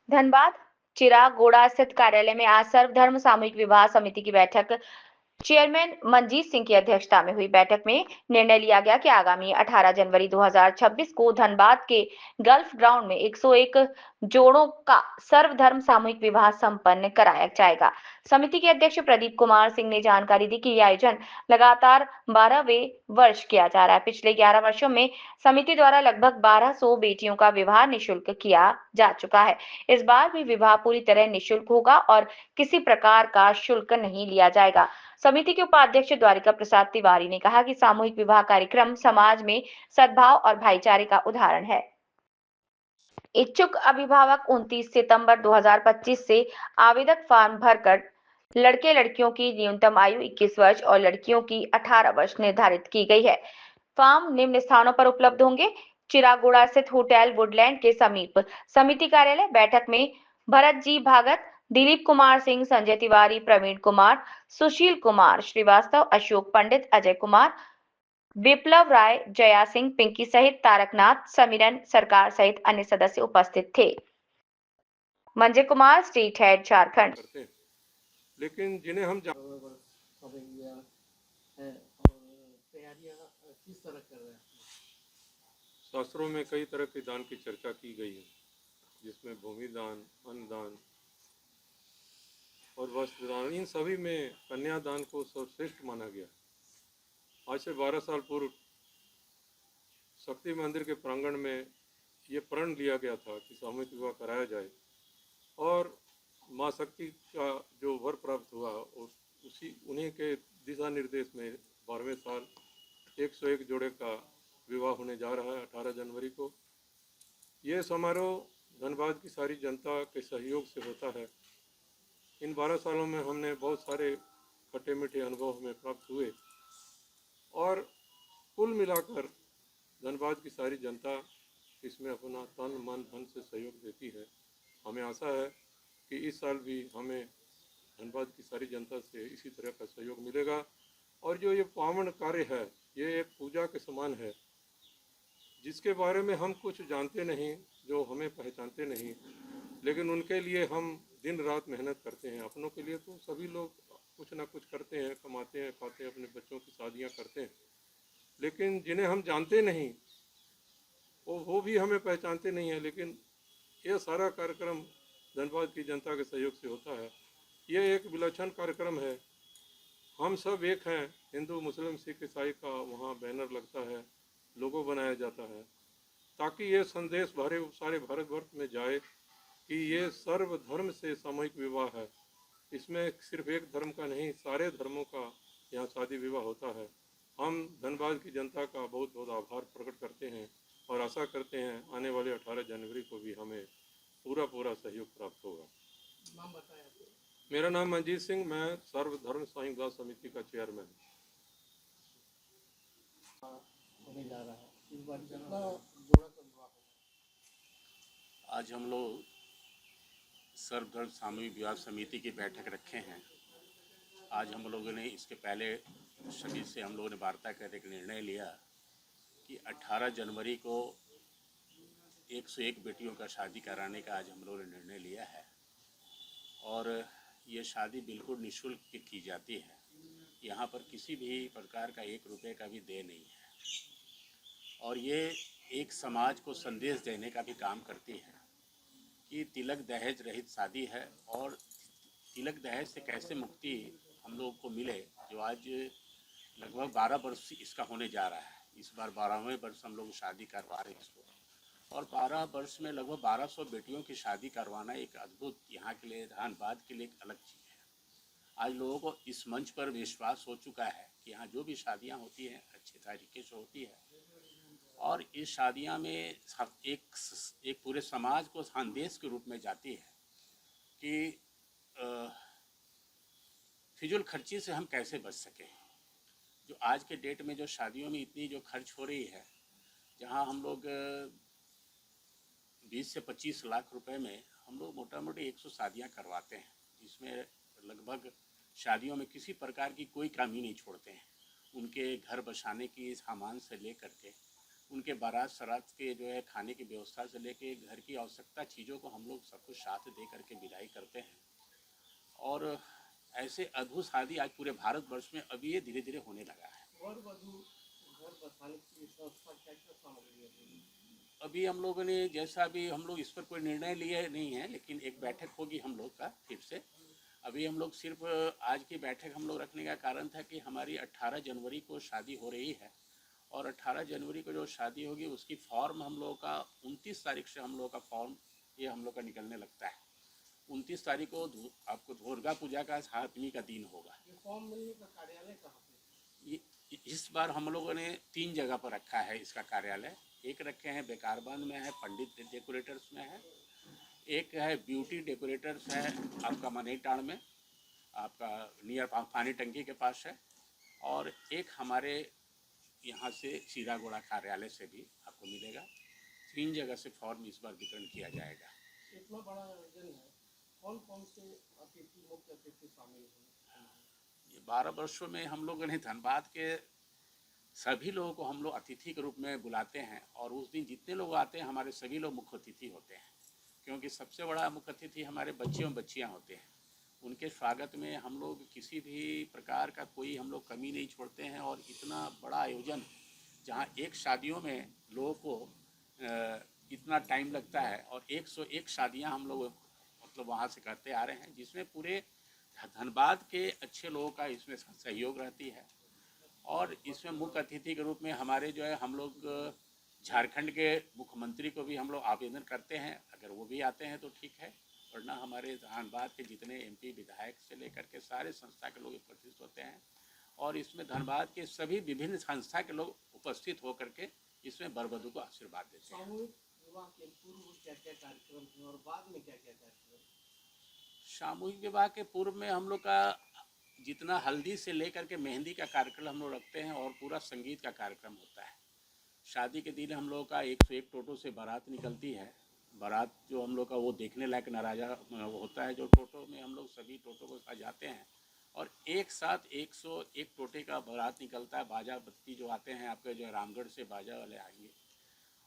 धनबाद चिरागोड़ा स्थित कार्यालय में आज सर्वधर्म सामूहिक विवाह समिति की बैठक चेयरमैन मनजीत सिंह की अध्यक्षता में हुई। बैठक में निर्णय लिया गया कि आगामी 18 जनवरी 2026 को धनबाद के गल्फ ग्राउंड में 101 जोड़ों का सर्वधर्म सामूहिक विवाह संपन्न कराया जाएगा। समिति के अध्यक्ष प्रदीप कुमार सिंह ने जानकारी दी कि यह आयोजन लगातार 12वें वर्ष किया जा रहा है। पिछले 11 वर्षों में समिति द्वारा लगभग 1200 बेटियों का विवाह निःशुल्क किया जा चुका है। इस बार भी विवाह पूरी तरह निःशुल्क होगा और किसी प्रकार का शुल्क नहीं लिया जाएगा। समिति के उपाध्यक्ष द्वारिका प्रसाद तिवारी ने कहा कि सामूहिक विवाह कार्यक्रम समाज में सद्भाव और भाईचारे का उदाहरण है। इच्छुक अभिभावक 29 सितंबर 2025 से आवेदक फॉर्म भरकर लड़के लड़कियों की न्यूनतम आयु 21 वर्ष और लड़कियों की 18 वर्ष निर्धारित की गई है। फॉर्म निम्न स्थानों पर उपलब्ध होंगे: चिरागोड़ा स्थित होटल वुडलैंड के समीप समिति कार्यालय। बैठक में भरत जी भागत, दिलीप कुमार सिंह, संजय तिवारी, प्रवीण कुमार, सुशील कुमार श्रीवास्तव, अशोक पंडित, अजय कुमार, विप्लव राय, जया सिंह, पिंकी सहित तारकनाथ, समीरन सरकार सहित अन्य सदस्य उपस्थित थे। Manjay Kumar, state head, Jharkhand. लेकिन जिन्हें हम किस तरह कर रहे हैं? शास्त्रों में कई तरह के दान की चर्चा की गई है, जिसमें भूमि दान, अन्न दान और वस्त्र दान, इन सभी में कन्यादान को सर्वश्रेष्ठ माना गया। आज से 12 साल पूर्व शक्ति मंदिर के प्रांगण में ये प्रण लिया गया था कि सामूहिक विवाह कराया जाए, और माँ शक्ति का जो वर प्राप्त हुआ उन्हीं के दिशा निर्देश में 12वें साल 101 जोड़े का विवाह होने जा रहा है 18 जनवरी को। ये समारोह धनबाद की सारी जनता के सहयोग से होता है। इन 12 सालों में हमने बहुत सारे खट्टे मीठे अनुभव हमें प्राप्त हुए, और कुल मिलाकर धनबाद की सारी जनता इसमें अपना तन मन धन से सहयोग देती है। हमें आशा है कि इस साल भी हमें धनबाद की सारी जनता से इसी तरह का सहयोग मिलेगा। और जो ये पावन कार्य है, ये एक पूजा के समान है, जिसके बारे में हम कुछ जानते नहीं, जो हमें पहचानते नहीं, लेकिन उनके लिए हम दिन रात मेहनत करते हैं। अपनों के लिए तो सभी लोग कुछ ना कुछ करते हैं, कमाते हैं, खाते हैं, अपने बच्चों की शादियां करते हैं, लेकिन जिन्हें हम जानते नहीं वो भी हमें पहचानते नहीं है। लेकिन यह सारा कार्यक्रम धनबाद की जनता के सहयोग से होता है। ये एक विलक्षण कार्यक्रम है। हम सब एक हैं, हिंदू मुस्लिम सिख ईसाई का वहाँ बैनर लगता है, लोगो बनाया जाता है, ताकि ये संदेश सारे भारतवर्ष में जाए कि ये सर्व धर्म से सामूहिक विवाह है। इसमें सिर्फ एक धर्म का नहीं, सारे धर्मों का यहाँ शादी विवाह होता है। हम धनबाद की जनता का बहुत बहुत आभार प्रकट करते हैं और आशा करते हैं आने वाले 18 जनवरी को भी हमें पूरा सहयोग प्राप्त होगा। नाम बताया? मेरा नाम मनजीत सिंह, मैं सर्वधर्म सामूहिक विवाह समिति का चेयरमैन। होने जा रहा है इस बार, कितना जोड़ा का विवाह होगा? आज हम लोग सर्वधर्म सामूहिक विवाह समिति की बैठक रखे हैं। आज हम लोगों ने इसके पहले सभी से हम लोगों ने वार्ता करके एक निर्णय लिया कि 18 जनवरी को 101 बेटियों का शादी कराने का आज हम लोगों ने निर्णय लिया है, और ये शादी बिल्कुल निःशुल्क की जाती है। यहाँ पर किसी भी प्रकार का 1 रुपये का भी देय नहीं है, और ये एक समाज को संदेश देने का भी काम करती है कि तिलक दहेज रहित शादी है, और तिलक दहेज से कैसे मुक्ति हम लोग को मिले। जो आज लगभग 12 वर्ष इसका होने जा रहा है, इस बार 12वें वर्ष हम लोग शादी करवा रहे हैं इसको, और 12 वर्ष में लगभग 1200 बेटियों की शादी करवाना एक अद्भुत, यहाँ के लिए धनबाद के लिए एक अलग चीज़ है। आज लोगों को इस मंच पर विश्वास हो चुका है कि यहाँ जो भी शादियाँ होती हैं अच्छे तरीके से होती है, और इस शादियाँ में एक पूरे समाज को संदेश के रूप में जाती है कि फिजूल खर्ची से हम कैसे बच सकें। जो आज के डेट में जो शादियों में इतनी जो खर्च हो रही है, जहाँ हम लोग 20 से 25 लाख रुपए में हम लोग मोटा मोटी 100 शादियाँ करवाते हैं, जिसमें लगभग शादियों में किसी प्रकार की कोई कमी नहीं छोड़ते हैं। उनके घर बसाने की सामान से लेकर के उनके बारात सरात के जो है खाने की व्यवस्था से लेके घर की आवश्यकता चीज़ों को हम लोग सब कुछ साथ दे करके विदाई करते हैं। और ऐसे अद्भुत शादी आज पूरे भारतवर्ष में अभी ये धीरे धीरे होने लगा है। वर वधू घर बसाने की संस्था क्या क्या सामग्री है? अभी हम लोगों ने जैसा अभी हम लोग इस पर कोई निर्णय लिए नहीं है, लेकिन एक बैठक होगी हम लोग का फिर से। अभी हम लोग सिर्फ आज की बैठक हम लोग रखने का कारण था कि हमारी 18 जनवरी को शादी हो रही है और 18 जनवरी को जो शादी होगी उसकी फॉर्म हम लोगों का 29 तारीख से हम लोग का फॉर्म ये हम लोग का निकलने लगता है। 29 तारीख को आपको दुर्गा पूजा का 7वीं का दिन होगा। ये फॉर्म मिलने का कार्यालय कहाँ पे? इस बार हम लोगों ने 3 जगह पर रखा है इसका कार्यालय। एक रखे हैं बेकारबांध में है, पंडित डेकोरेटर्स में है, एक है ब्यूटी डेकोरेटर्स है आपका मनेटाण में, आपका नियर पानी टंकी के पास है, और एक हमारे यहाँ से सीरागोड़ा कार्यालय से भी आपको मिलेगा। 3 जगह से फॉर्म इस बार वितरण किया जाएगा। इतना बड़ा आयोजन है, कौन कौन से अतिथि मुख्य अतिथि शामिल होंगे? ये 12 वर्षों में हम लोगों ने धनबाद के सभी लोगों को हम लोग अतिथि के रूप में बुलाते हैं और उस दिन जितने लोग आते हैं हमारे सभी लोग मुख्य अतिथि होते हैं, क्योंकि सबसे बड़ा मुख्य अतिथि हमारे बच्चे और बच्चियाँ होते हैं। उनके स्वागत में हम लोग किसी भी प्रकार का कोई हम लोग कमी नहीं छोड़ते हैं। और इतना बड़ा आयोजन जहाँ एक शादियों में लोगों को इतना टाइम लगता है और 101 शादियाँ हम लोग मतलब वहाँ से करते आ रहे हैं, जिसमें पूरे धनबाद के अच्छे लोगों का इसमें सहयोग रहती है। और इसमें मुख्य अतिथि के रूप में हमारे जो है हम लोग झारखंड के मुख्यमंत्री को भी हम लोग आवेदन करते हैं, अगर वो भी आते हैं तो ठीक है, वरना हमारे धनबाद के जितने एमपी विधायक से लेकर के सारे संस्था के लोग उपस्थित होते हैं। और इसमें धनबाद के सभी विभिन्न संस्था के लोग उपस्थित होकर के इसमें वर वधू को आशीर्वाद देते हैं। सामूहिक विवाह के पूर्व क्या क्या कार्यक्रम थे और बाद में क्या क्या कार्यक्रम? सामूहिक विवाह के पूर्व में हम लोग का जितना हल्दी से लेकर के मेहंदी का कार्यक्रम हम लोग रखते हैं और पूरा संगीत का कार्यक्रम होता है। शादी के दिन हम लोग का 101 टोटो से बारात निकलती है। बारात जो हम लोग का वो देखने लायक नराजा होता है, जो टोटो में हम लोग सभी टोटो को सजाते हैं और एक साथ 101 टोटे का बारात निकलता है। बाजा बत्ती जो आते हैं आपके जो रामगढ़ से बाजा वाले आएंगे,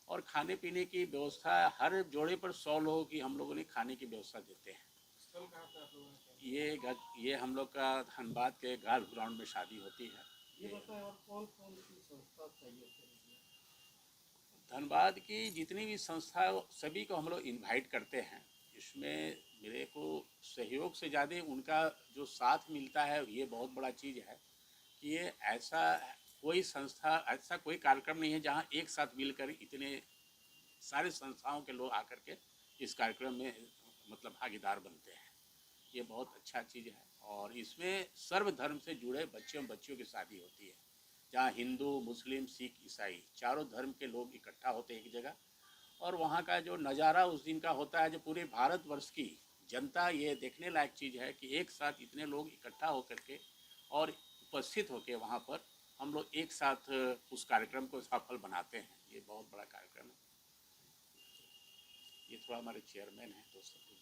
और खाने पीने की व्यवस्था हर जोड़े पर 100 लोगों की हम लोगों ने खाने की व्यवस्था देते हैं। स्थल कहाँ पे होगा? ये हम लोग का धनबाद के गार्ड ग्राउंड में शादी होती है। ये बताएं और कौन कौन सी संस्था सहयोग करेगी? धनबाद की जितनी भी संस्था सभी को हम लोग इनवाइट करते हैं। इसमें मेरे को सहयोग से ज़्यादा उनका जो साथ मिलता है ये बहुत बड़ा चीज़ है कि ये ऐसा कोई संस्था ऐसा कोई कार्यक्रम नहीं है जहाँ एक साथ मिलकर इतने सारे संस्थाओं के लोग आकर के इस कार्यक्रम में मतलब भागीदार बनते हैं। ये बहुत अच्छा चीज़ है। और इसमें सर्व धर्म से जुड़े बच्चे और बच्चियों की शादी होती है, जहाँ हिंदू मुस्लिम सिख ईसाई चारों धर्म के लोग इकट्ठा होते हैं एक जगह। और वहाँ का जो नज़ारा उस दिन का होता है, जो पूरे भारतवर्ष की जनता ये देखने लायक चीज़ है कि एक साथ इतने लोग इकट्ठा होकर के और उपस्थित होकर वहाँ पर हम लोग एक साथ उस कार्यक्रम को सफल बनाते हैं। ये बहुत बड़ा कार्यक्रम है। ये थोड़ा हमारे चेयरमैन हैं दोस्तों।